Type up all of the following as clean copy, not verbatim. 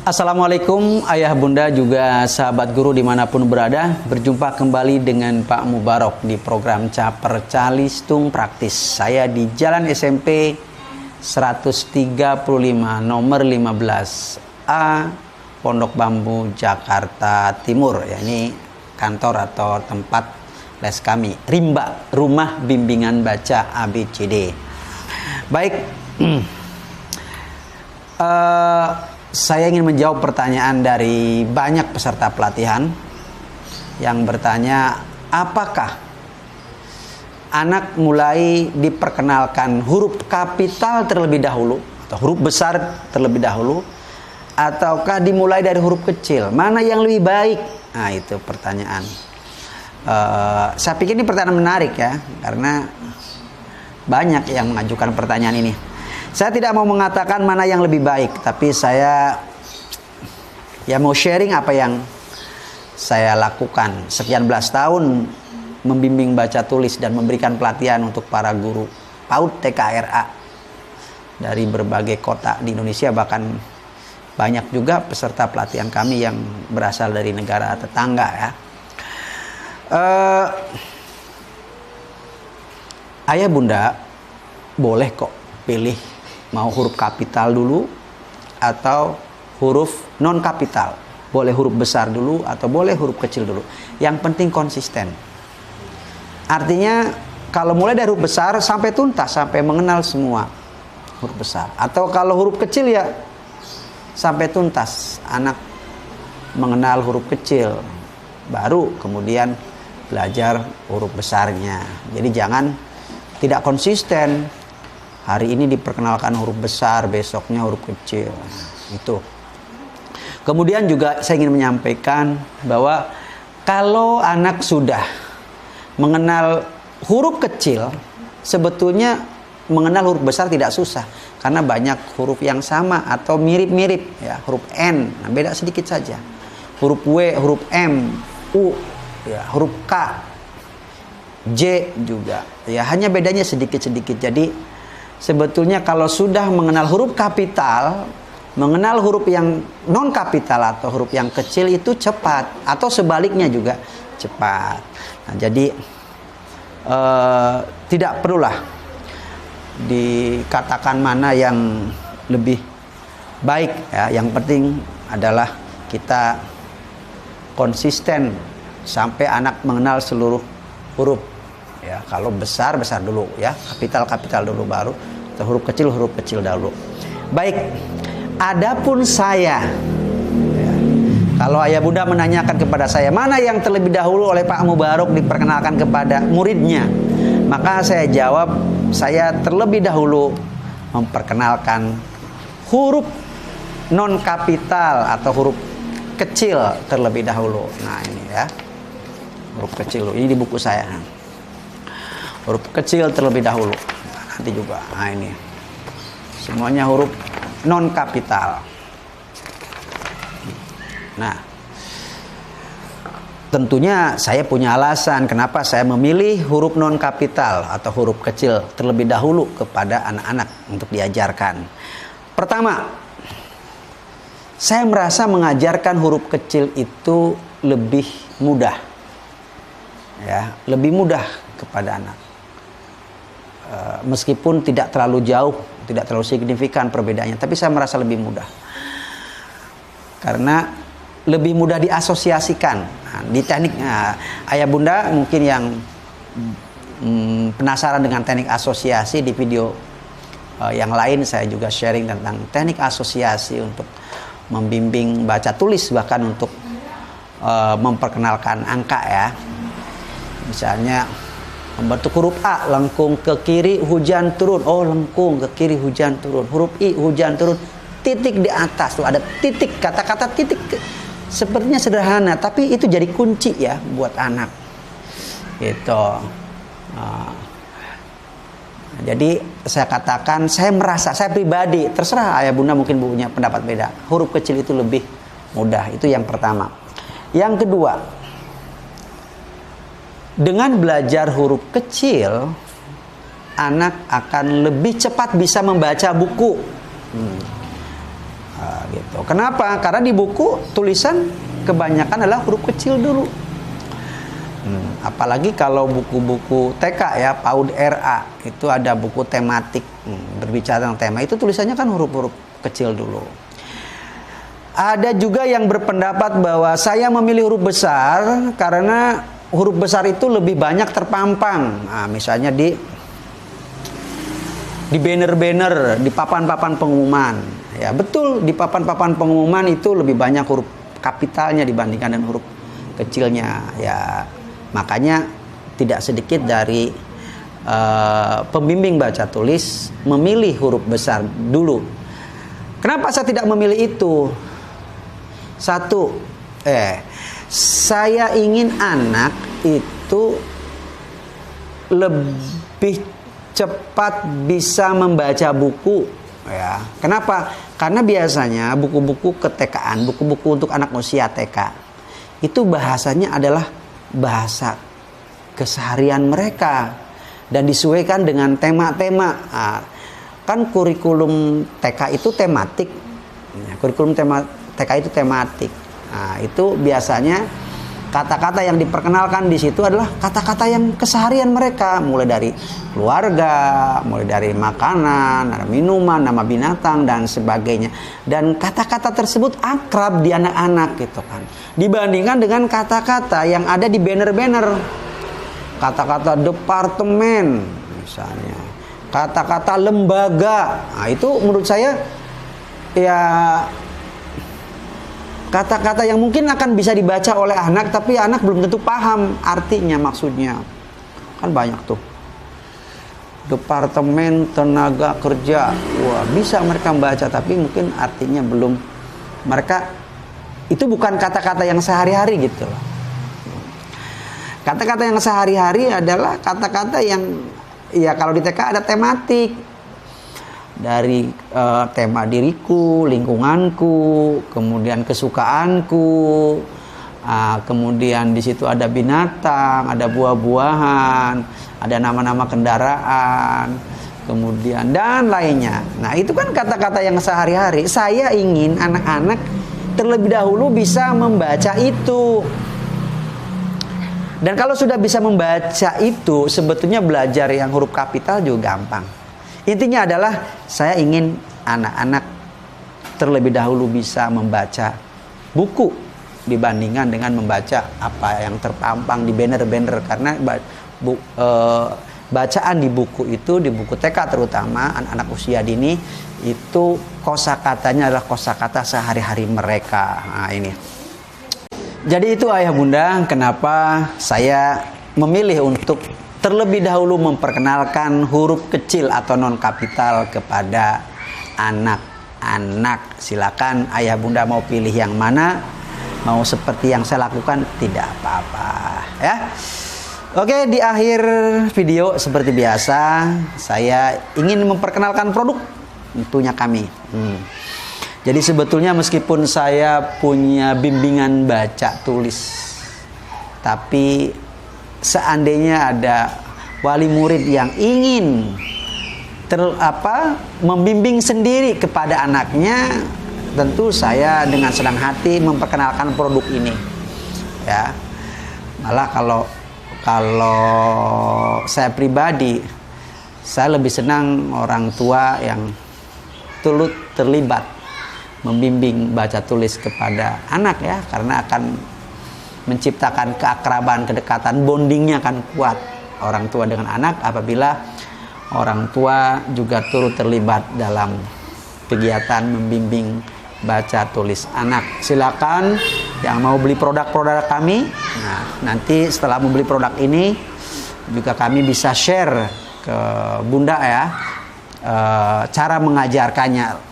Assalamualaikum ayah bunda juga sahabat guru dimanapun berada. Berjumpa kembali dengan Pak Mubarok di program Caper Calistung Praktis. Saya di Jalan SMP 135 nomor 15A Pondok Bambu Jakarta Timur. Ya, ini kantor atau tempat les kami, Rimba, Rumah Bimbingan Baca ABCD. Baik, saya ingin menjawab pertanyaan dari banyak peserta pelatihan yang bertanya, apakah anak mulai diperkenalkan huruf kapital terlebih dahulu atau huruf besar terlebih dahulu, ataukah dimulai dari huruf kecil? Mana yang lebih baik? Nah, itu pertanyaan. Saya pikir ini pertanyaan menarik ya, karena banyak yang mengajukan pertanyaan ini. Saya tidak mau mengatakan mana yang lebih baik, tapi saya mau sharing apa yang saya lakukan. Sekian belas tahun membimbing baca tulis dan memberikan pelatihan untuk para guru PAUD TK-RA dari berbagai kota di Indonesia, bahkan banyak juga peserta pelatihan kami yang berasal dari negara tetangga ya. Ayah bunda boleh kok pilih mau huruf kapital dulu atau huruf non kapital. Boleh huruf besar dulu atau boleh huruf kecil dulu. Yang penting konsisten. Artinya kalau mulai dari huruf besar sampai tuntas, sampai mengenal semua huruf besar. Atau kalau huruf kecil ya sampai tuntas, anak mengenal huruf kecil, baru kemudian belajar huruf besarnya. Jadi jangan tidak konsisten. Hari ini diperkenalkan huruf besar, besoknya huruf kecil. Itu. Kemudian juga saya ingin menyampaikan bahwa kalau anak sudah mengenal huruf kecil, sebetulnya mengenal huruf besar tidak susah. Karena banyak huruf yang sama atau mirip-mirip. Ya, huruf N, nah beda sedikit saja. Huruf W, huruf M, U, ya, huruf K, J juga. Ya, hanya bedanya sedikit-sedikit. Jadi sebetulnya kalau sudah mengenal huruf kapital, mengenal huruf yang non kapital atau huruf yang kecil itu cepat, atau sebaliknya juga cepat. Nah, jadi tidak perlulah dikatakan mana yang lebih baik ya. Yang penting adalah kita konsisten sampai anak mengenal seluruh huruf. Ya, kalau besar dulu ya, kapital dulu baru, atau huruf kecil dahulu. Baik, adapun saya ya, kalau ayah bunda menanyakan kepada saya mana yang terlebih dahulu oleh Pak Mubarok diperkenalkan kepada muridnya, maka saya jawab, saya terlebih dahulu memperkenalkan huruf non kapital atau huruf kecil terlebih dahulu. Nah ini ya, huruf kecil ini di buku saya. Huruf kecil terlebih dahulu. Nanti juga. Nah ini. Semuanya huruf non kapital. Nah, tentunya saya punya alasan kenapa saya memilih huruf non kapital atau huruf kecil terlebih dahulu kepada anak-anak untuk diajarkan. Pertama, saya merasa mengajarkan huruf kecil itu lebih mudah. Ya, lebih mudah kepada anak. Meskipun tidak terlalu jauh, tidak terlalu signifikan perbedaannya, tapi saya merasa lebih mudah karena lebih mudah diasosiasikan. Nah, di teknik ayah bunda mungkin yang penasaran dengan teknik asosiasi, di video yang lain saya juga sharing tentang teknik asosiasi untuk membimbing baca tulis, bahkan untuk memperkenalkan angka ya. Misalnya membentuk huruf A, lengkung ke kiri hujan turun. Oh, lengkung ke kiri hujan turun. Huruf I, hujan turun. Titik di atas tuh ada titik, kata-kata titik. Sepertinya sederhana, tapi itu jadi kunci ya buat anak. Gitu. Jadi saya katakan, saya merasa, saya pribadi, terserah ayah bunda mungkin punya pendapat beda, huruf kecil itu lebih mudah. Itu yang pertama. Yang kedua, dengan belajar huruf kecil, anak akan lebih cepat bisa membaca buku. Gitu. gitu. Kenapa? Karena di buku tulisan kebanyakan adalah huruf kecil dulu. Apalagi kalau buku-buku TK ya, PAUD RA, itu ada buku tematik, berbicara tentang tema, itu tulisannya kan huruf-huruf kecil dulu. Ada juga yang berpendapat bahwa saya memilih huruf besar karena huruf besar itu lebih banyak terpampang. Nah, misalnya di banner-banner, di papan-papan pengumuman. Ya, betul, di papan-papan pengumuman itu lebih banyak huruf kapitalnya dibandingkan dengan huruf kecilnya. Ya, makanya tidak sedikit dari pembimbing baca tulis memilih huruf besar dulu. Kenapa saya tidak memilih itu? Satu, saya ingin anak itu lebih cepat bisa membaca buku. Ya, kenapa? Karena biasanya buku-buku keTK-an, buku-buku untuk anak usia TK, itu bahasanya adalah bahasa keseharian mereka dan disesuaikan dengan tema-tema. Nah, kan kurikulum TK itu tematik. Kurikulum TK itu tematik. Nah, itu biasanya kata-kata yang diperkenalkan di situ adalah kata-kata yang keseharian mereka, mulai dari keluarga, mulai dari makanan, minuman, nama binatang dan sebagainya. Dan kata-kata tersebut akrab di anak-anak gitu kan. Dibandingkan dengan kata-kata yang ada di banner-banner. Kata-kata departemen misalnya, kata-kata lembaga. Nah, itu menurut saya ya kata-kata yang mungkin akan bisa dibaca oleh anak, tapi anak belum tentu paham artinya, maksudnya. Kan banyak tuh. Departemen Tenaga Kerja. Wah, bisa mereka membaca, tapi mungkin artinya belum. Mereka, itu bukan kata-kata yang sehari-hari gitu loh. Kata-kata yang sehari-hari adalah kata-kata yang, ya kalau di TK ada tematik. Dari tema diriku, lingkunganku, kemudian kesukaanku, kemudian di situ ada binatang, ada buah-buahan, ada nama-nama kendaraan, kemudian dan lainnya. Nah, itu kan kata-kata yang sehari-hari. Saya ingin anak-anak terlebih dahulu bisa membaca itu. Dan kalau sudah bisa membaca itu, sebetulnya belajar yang huruf kapital juga gampang. Intinya adalah saya ingin anak-anak terlebih dahulu bisa membaca buku dibandingkan dengan membaca apa yang terpampang di banner-banner. Karena bacaan di buku itu, di buku TK terutama anak-anak usia dini, itu kosakatanya adalah kosakata sehari-hari mereka. Nah, ini. Jadi itu ayah bunda kenapa saya memilih untuk terlebih dahulu memperkenalkan huruf kecil atau non kapital kepada anak-anak. Silakan ayah bunda mau pilih yang mana, mau seperti yang saya lakukan tidak apa-apa ya. Oke, di akhir video seperti biasa saya ingin memperkenalkan produk tentunya kami. Jadi sebetulnya meskipun saya punya bimbingan baca tulis, tapi seandainya ada wali murid yang ingin membimbing sendiri kepada anaknya, tentu saya dengan senang hati memperkenalkan produk ini. Ya, malah kalau saya pribadi, saya lebih senang orang tua yang turut terlibat membimbing baca tulis kepada anak ya, karena akan menciptakan keakraban, kedekatan, bondingnya akan kuat orang tua dengan anak apabila orang tua juga turut terlibat dalam kegiatan membimbing baca tulis anak. Silakan yang mau beli produk-produk kami. Nah, nanti setelah membeli produk ini juga kami bisa share ke bunda ya cara mengajarkannya.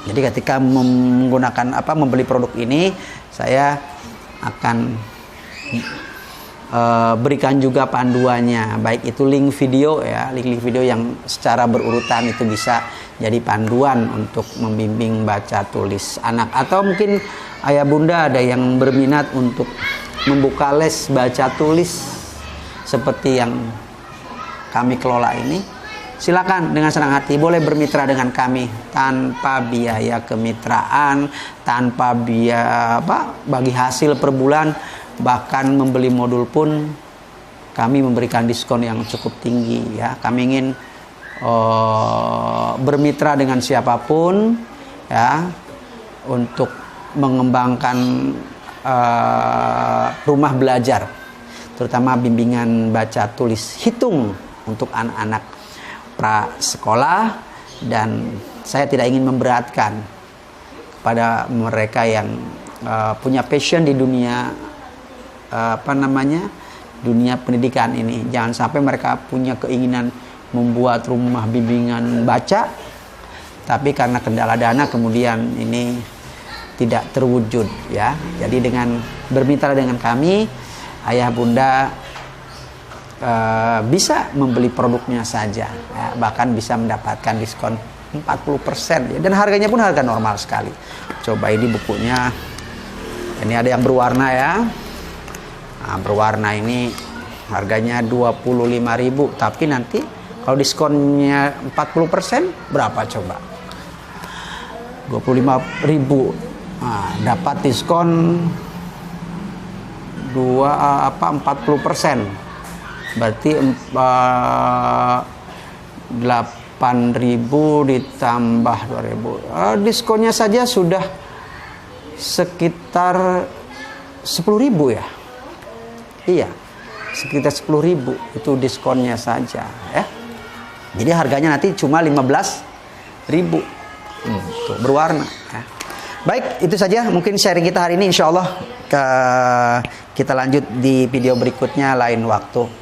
Jadi ketika menggunakan membeli produk ini, saya akan berikan juga panduannya, baik itu link video ya, link video yang secara berurutan itu bisa jadi panduan untuk membimbing baca tulis anak. Atau mungkin ayah bunda ada yang berminat untuk membuka les baca tulis seperti yang kami kelola ini, silakan dengan senang hati boleh bermitra dengan kami tanpa biaya kemitraan, tanpa biaya bagi hasil per bulan, bahkan membeli modul pun kami memberikan diskon yang cukup tinggi ya. Kami ingin bermitra dengan siapapun ya untuk mengembangkan rumah belajar, terutama bimbingan baca tulis hitung untuk anak-anak prasekolah, dan saya tidak ingin memberatkan kepada mereka yang punya passion di dunia dunia pendidikan ini. Jangan sampai mereka punya keinginan membuat rumah bimbingan baca, tapi karena kendala dana kemudian ini tidak terwujud ya. Jadi dengan bermitra dengan kami, ayah bunda bisa membeli produknya saja ya, bahkan bisa mendapatkan diskon 40% ya, dan harganya pun harga normal sekali. Coba ini bukunya, ini ada yang berwarna ya. Nah, berwarna ini harganya 25.000, tapi nanti kalau diskonnya 40% berapa coba? 25.000. Nah, dapat diskon 40%. Berarti 8.000 ditambah 2.000. Diskonnya saja sudah sekitar 10.000 ya. Iya, sekitar 10.000 itu diskonnya saja ya. Jadi harganya nanti cuma 15.000. Tuh, berwarna ya. Baik, itu saja mungkin sharing kita hari ini. Insya Allah kita lanjut di video berikutnya lain waktu.